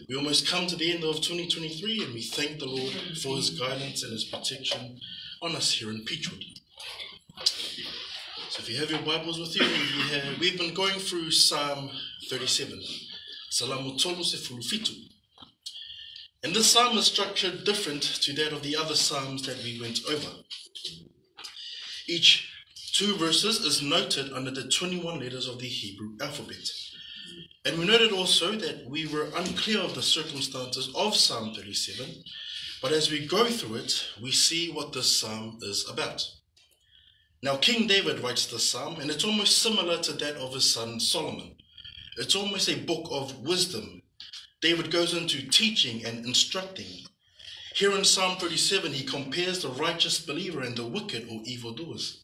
We almost come to the end of 2023 and we thank the Lord for his guidance and his protection on us here in Peachwood. So if you have your Bibles with you, we've been going through Psalm 37. Salamo tolu se fulufitu. And this psalm is structured different to that of the other psalms that we went over. Each 2 verses is noted under the 21 letters of the Hebrew alphabet. And we noted also that we were unclear of the circumstances of Psalm 37, but as we go through it, we see what this psalm is about. Now, King David writes this psalm, and it's almost similar to that of his son Solomon. It's almost a book of wisdom. David goes into teaching and instructing. Here in Psalm 37, he compares the righteous believer and the wicked or evildoers.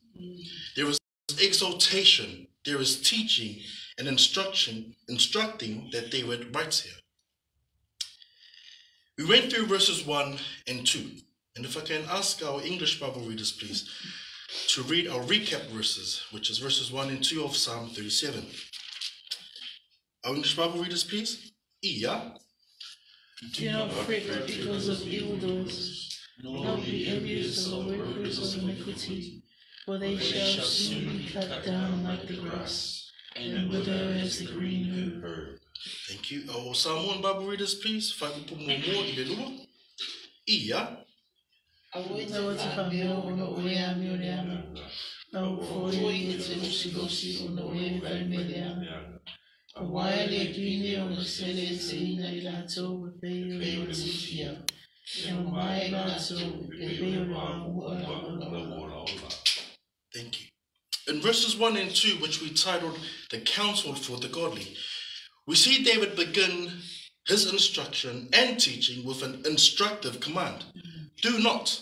There is exaltation, there is teaching and instructing that David writes here. We went through verses 1 and 2. And if I can ask our English Bible readers, please, to read our recap verses, which is verses 1 and 2 of Psalm 37. Our English Bible readers, please. Iya. Do not fret because of evildoers, nor be envious of the workers of iniquity, for they shall soon be cut down like the grass, and wither as the green herb. Thank you. Our Samoan Bible readers, please. Iya. Thank you. In verses 1 and 2, which we titled The Counsel for the Godly, we see David begin his instruction and teaching with an instructive command. Do not.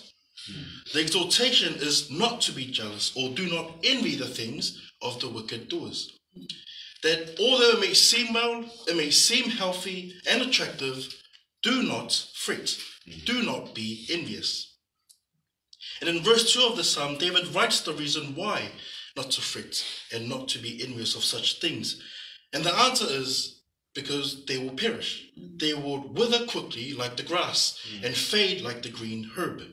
The exhortation is not to be jealous or do not envy the things of the wicked doers. That although it may seem well, it may seem healthy and attractive, do not fret. Do not be envious. And in verse 2 of the psalm, David writes the reason why not to fret and not to be envious of such things. And the answer is because they will perish. They will wither quickly like the grass and fade like the green herb.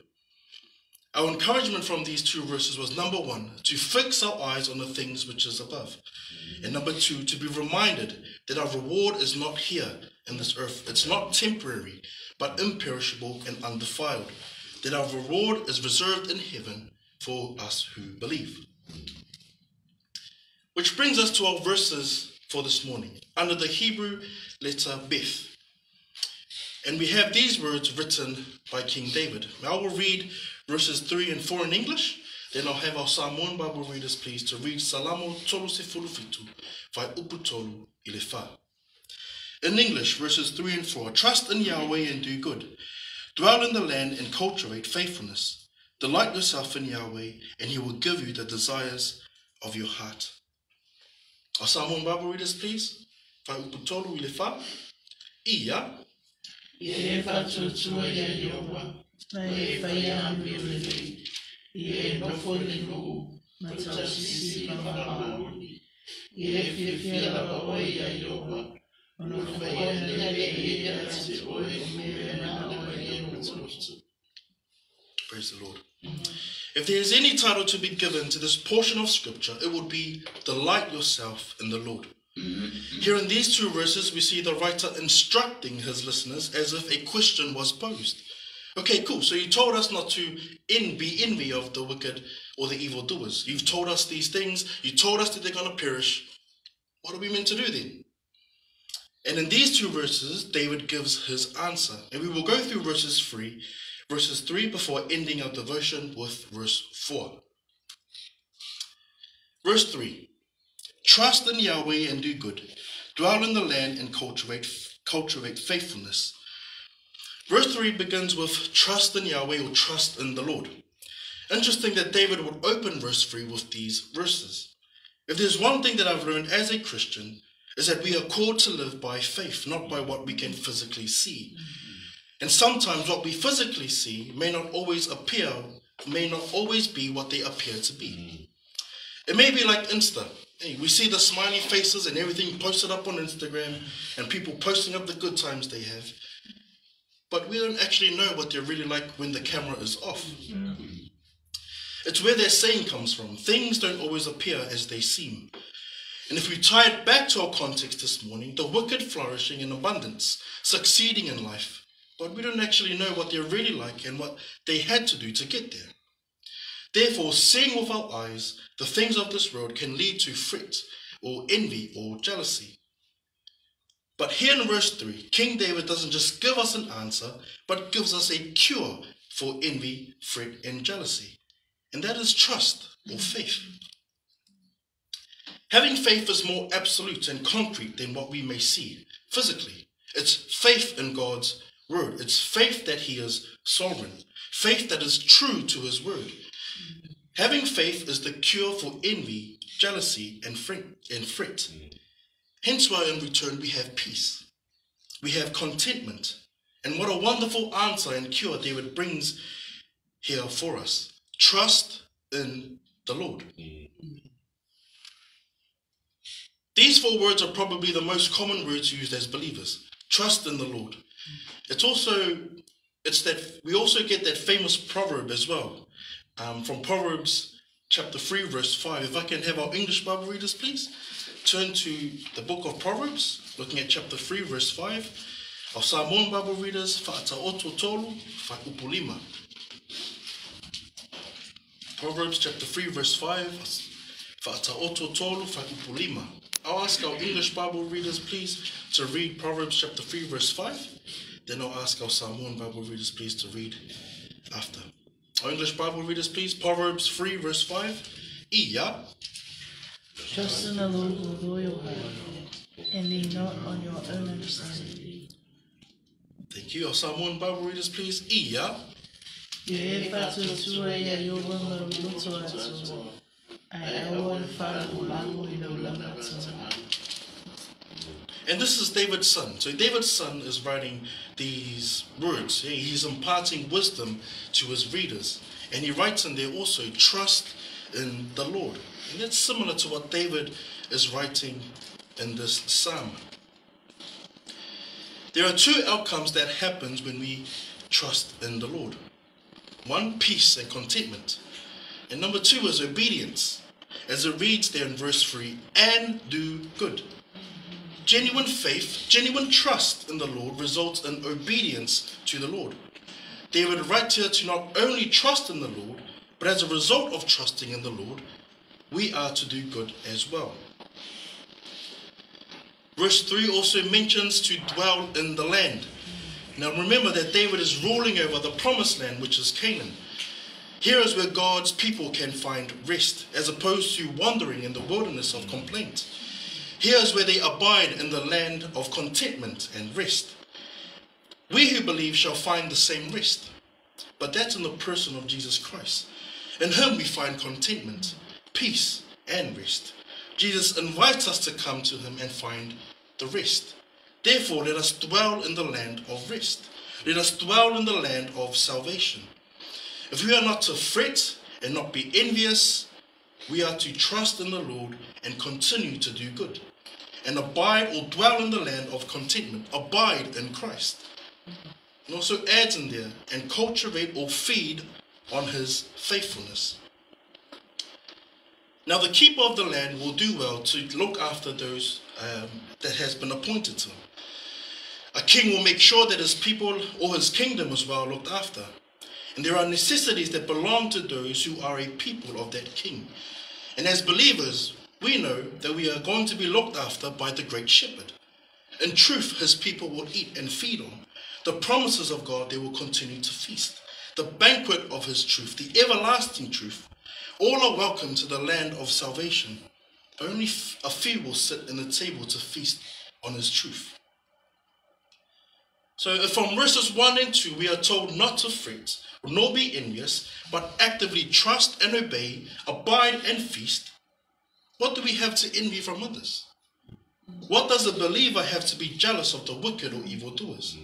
Our encouragement from these 2 verses was, number 1, to fix our eyes on the things which is above. And number 2, to be reminded that our reward is not here in this earth. It's not temporary, but imperishable and undefiled. That our reward is reserved in heaven for us who believe. Which brings us to our verses for this morning, under the Hebrew letter Beth. And we have these words written by King David. I will read verses 3 and 4 in English, then I'll have our Samoan Bible readers, please, to read Salamo tolu se fulufitu, vai upu tolu ilefa. In English, verses 3 and 4, trust in Yahweh and do good. Dwell in the land and cultivate faithfulness. Delight yourself in Yahweh, and he will give you the desires of your heart. Our Samoan Bible readers, please. Vai upu tolu ilefa. Iya. Ilefa tutua ya Yowa. Na efaya mbele, ye nofoli no, matasisi mamaoni, ye fifia la bawa ya Yowa, onofaya nele ya tsi oe mena oe mutsu. Praise the Lord. If there is any title to be given to this portion of Scripture, it would be Delight Yourself in the Lord. Here in these 2 verses, we see the writer instructing his listeners as if a question was posed. Okay, cool. So you told us not to be envy of the wicked or the evildoers. You've told us these things. You told us that they're going to perish. What are we meant to do then? And in these 2 verses, David gives his answer. And we will go through verses 3 before ending our devotion with verse 4. Verse 3. Trust in Yahweh and do good. Dwell in the land and cultivate faithfulness. Verse 3 begins with trust in Yahweh or trust in the Lord. Interesting that David would open verse 3 with these verses. If there's one thing that I've learned as a Christian, is that we are called to live by faith, not by what we can physically see. And sometimes what we physically see may not always be what they appear to be. It may be like Insta. Hey, we see the smiley faces and everything posted up on Instagram and people posting up the good times they have. But we don't actually know what they're really like when the camera is off. It's where their saying comes from. Things don't always appear as they seem. And if we tie it back to our context this morning, the wicked flourishing in abundance, succeeding in life, but we don't actually know what they're really like and what they had to do to get there. Therefore, seeing with our eyes the things of this world can lead to fret or envy or jealousy. But here in verse 3, King David doesn't just give us an answer, but gives us a cure for envy, fret, and jealousy. And that is trust or faith. Having faith is more absolute and concrete than what we may see physically. It's faith in God's word. It's faith that he is sovereign. Faith that is true to his word. Having faith is the cure for envy, jealousy, and fret. Hence why in return we have peace. We have contentment. And what a wonderful answer and cure David brings here for us. Trust in the Lord. These 4 words are probably the most common words used as believers. Trust in the Lord. We also get that famous proverb as well. From Proverbs chapter 3 verse 5. If I can have our English Bible readers please. Turn to the book of Proverbs, looking at chapter 3 verse 5. Our Samoan Bible readers, Whaataoto tolu, Whaupulima. Proverbs chapter 3 verse 5. Whaataoto tolu, Whaupulima. I'll ask our English Bible readers please to read Proverbs chapter 3 verse 5. Then I'll ask our Samoan Bible readers please to read after. Our English Bible readers please. Proverbs 3 verse 5. Ia. Trust in the Lord with all your heart, and lean not on your own understanding. Thank you. Our Samoan Bible readers, please. Ia. And this is David's son. So David's son is writing these words. He's imparting wisdom to his readers. And he writes in there also, trust in the Lord. And that's similar to what David is writing in this psalm. There are 2 outcomes that happens when we trust in the Lord. 1, peace and contentment. And number 2 is obedience. As it reads there in verse 3, and do good. Genuine faith, genuine trust in the Lord results in obedience to the Lord. David writes here to not only trust in the Lord, but as a result of trusting in the Lord, we are to do good as well. Verse 3 also mentions to dwell in the land. Now remember that David is ruling over the promised land, which is Canaan. Here is where God's people can find rest, as opposed to wandering in the wilderness of complaint. Here is where they abide in the land of contentment and rest. We who believe shall find the same rest, but that's in the person of Jesus Christ. In him we find contentment, peace and rest. Jesus invites us to come to him and find the rest. Therefore, let us dwell in the land of rest. Let us dwell in the land of salvation. If we are not to fret and not be envious, we are to trust in the Lord and continue to do good. And abide or dwell in the land of contentment. Abide in Christ. And also adds in there, and cultivate or feed on his faithfulness. Now the keeper of the land will do well to look after those that has been appointed to him. A king will make sure that his people or his kingdom is well looked after. And there are necessities that belong to those who are a people of that king. And as believers, we know that we are going to be looked after by the great shepherd. In truth, his people will eat and feed on. The promises of God, they will continue to feast. The banquet of his truth, the everlasting truth, all are welcome to the land of salvation. Only a few will sit in the table to feast on his truth. So from verses 1 and 2, we are told not to fret, nor be envious, but actively trust and obey, abide and feast. What do we have to envy from others? What does a believer have to be jealous of the wicked or evildoers?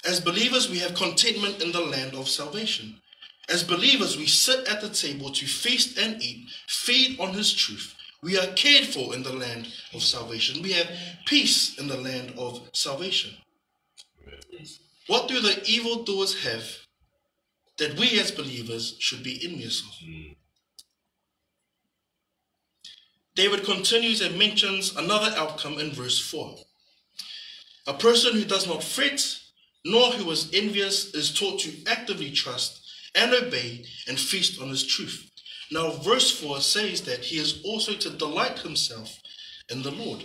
As believers, we have contentment in the land of salvation. As believers, we sit at the table to feast and eat, feed on his truth, We are cared for in the land of salvation. We have peace in the land of salvation. What do the evildoers have that we as believers should be envious of? David continues and mentions another outcome in verse 4. A person who does not fret, nor who is envious, is taught to actively trust and obey and feast on his truth. Now, verse 4 says that he is also to delight himself in the Lord.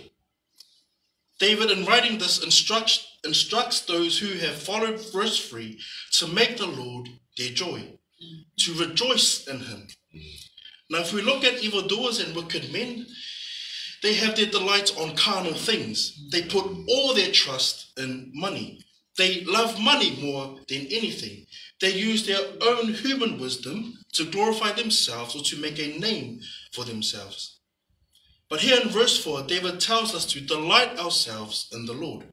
David, in writing this, instructs those who have followed verse 3 to make the Lord their joy, to rejoice in him. Now, if we look at evildoers and wicked men, they have their delight on carnal things. They put all their trust in money. They love money more than anything. They use their own human wisdom to glorify themselves or to make a name for themselves. But here in verse 4, David tells us to delight ourselves in the Lord.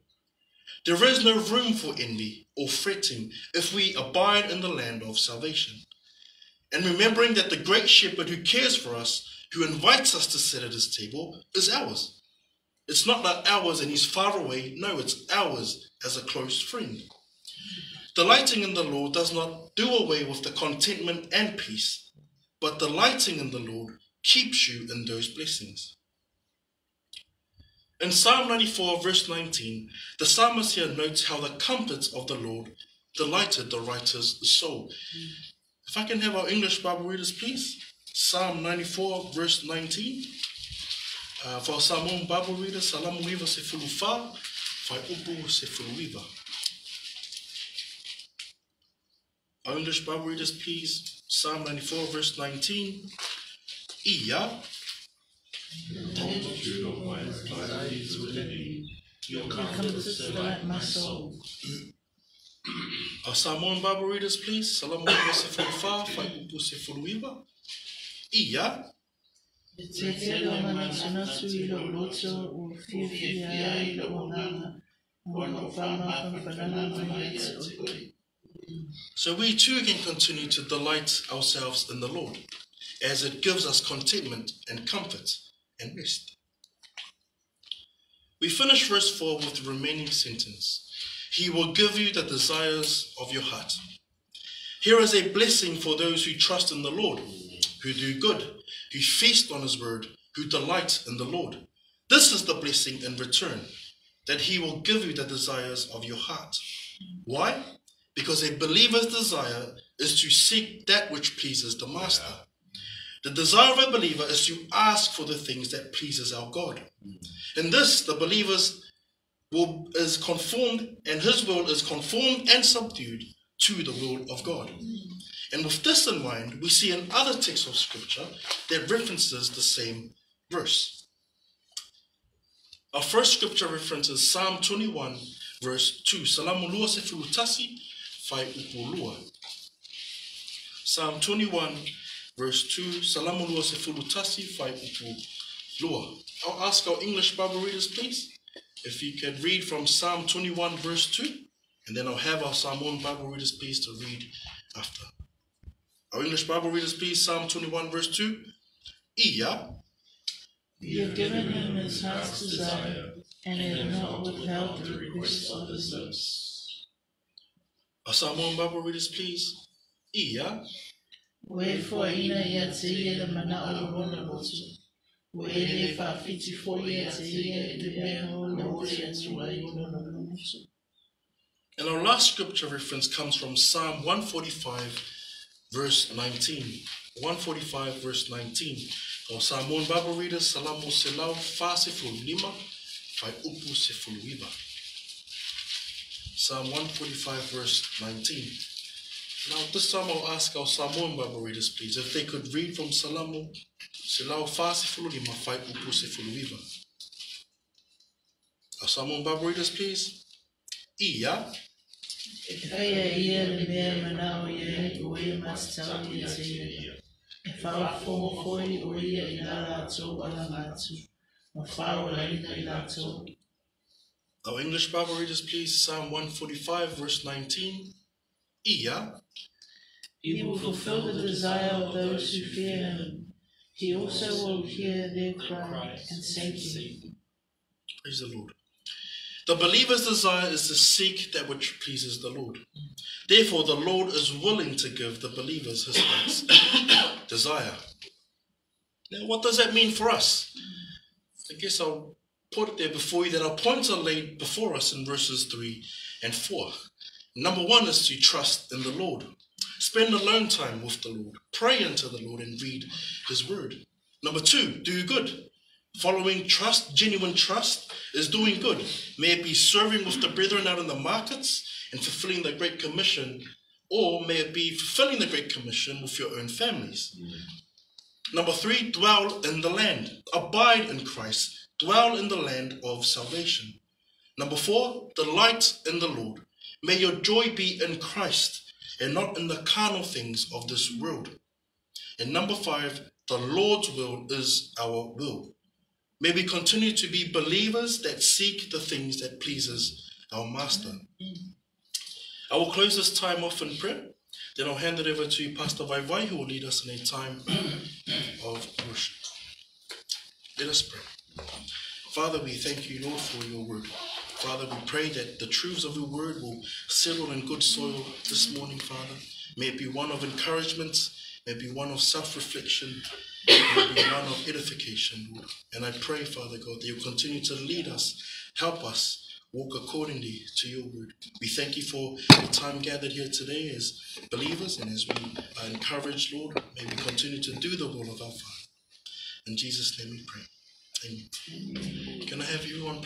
There is no room for envy or fretting if we abide in the land of salvation. And remembering that the great shepherd who cares for us, who invites us to sit at his table, is ours. It's not like ours and he's far away. No, it's ours as a close friend. Delighting in the Lord does not do away with the contentment and peace, but delighting in the Lord keeps you in those blessings. In Psalm 94 verse 19, the psalmist here notes how the comforts of the Lord delighted the writer's soul. If I can have our English Bible readers, please. Psalm 94 verse 19. For Samoan Bible readers, salamu iwa se fulufa, fai upu se fuluiva. Our English Bible readers, please. Psalm 94 verse 19. Ia. Your comforts delight my soul. Our Samoan Bible readers, please. Salamu iwa se fulufa, fai upu se fuluiva. Ia. So we too can continue to delight ourselves in the Lord, as it gives us contentment and comfort and rest. We finish verse 4 with the remaining sentence. He will give you the desires of your heart. Here is a blessing for those who trust in the Lord, who do good, who feast on his word, who delight in the Lord. This is the blessing in return, that he will give you the desires of your heart. Why? Because a believer's desire is to seek that which pleases the master. The desire of a believer is to ask for the things that pleases our God. In this, the believer's will is conformed, and his will is conformed and subdued to the will of God. And with this in mind, we see in other texts of scripture that references the same verse. Our first scripture reference is Psalm 21 verse 2. Salamu lua se fulutasi fai upulua. Psalm 21 verse 2. Salamu lua se fulutasi fai upulua. I'll ask our English Bible readers, please, if you can read from Psalm 21 verse 2, and then I'll have our Samoan Bible readers, please, to read after. Our English Bible readers, please, Psalm 21 verse 2. Ia. You have given him his heart's desire, and have not withheld the request of his lips. Our Samoan Bible readers, please. Ia. Wherefore ina ia te ia le mana o rona motu. Wele fa fiti fo ia te ia le mea o le ori atua i o rona motu. And our last scripture reference comes from Psalm 145 verse 19. 145 verse 19. Our Samoan Bible readers, salamu selau fa se fulima, fai upu se fuluiva. Psalm 145 verse 19. Now this time I'll ask our Samoan Bible readers, please, if they could read from salamu selau fa se fulima, fai upu se fuluiva. Our Samoan Bible readers, please. Ia. Kaya ia le mea mana o ia o ia masitau ia te ia. E whao whomofoi o ia I la rātou ala mātu. Ma whao la ina I rātou. Our English Bible readers, please. Psalm 145 verse 19. Ia. He will fulfill the desire of those who fear him. He also will hear their cry and save them. Praise the Lord. The believer's desire is to seek that which pleases the Lord. Therefore, the Lord is willing to give the believers his heart's desire. Now, what does that mean for us? I guess I'll put it there before you that our points are laid before us in verses 3 and 4. Number 1 is to trust in the Lord. Spend alone time with the Lord. Pray unto the Lord and read his word. Number 2, do good. Following trust, genuine trust, is doing good. May it be serving with the brethren out in the markets and fulfilling the Great Commission, or may it be fulfilling the Great Commission with your own families. Number 3, dwell in the land. Abide in Christ. Dwell in the land of salvation. Number 4, delight in the Lord. May your joy be in Christ and not in the carnal things of this world. And number 5, the Lord's will is our will. May we continue to be believers that seek the things that pleases our Master. I will close this time off in prayer. Then I'll hand it over to Pastor Vaivai, who will lead us in a time of worship. Let us pray. Father, we thank you, Lord, for your word. Father, we pray that the truths of your word will settle in good soil this morning, Father. May it be one of encouragement, may it be one of self-reflection, may it be one of edification, Lord. And I pray, Father God, that you continue to lead us, help us, walk accordingly to your word. We thank you for the time gathered here today as believers, and as we are encouraged, Lord, may we continue to do the will of our Father. In Jesus' name we pray. Amen. Can I have everyone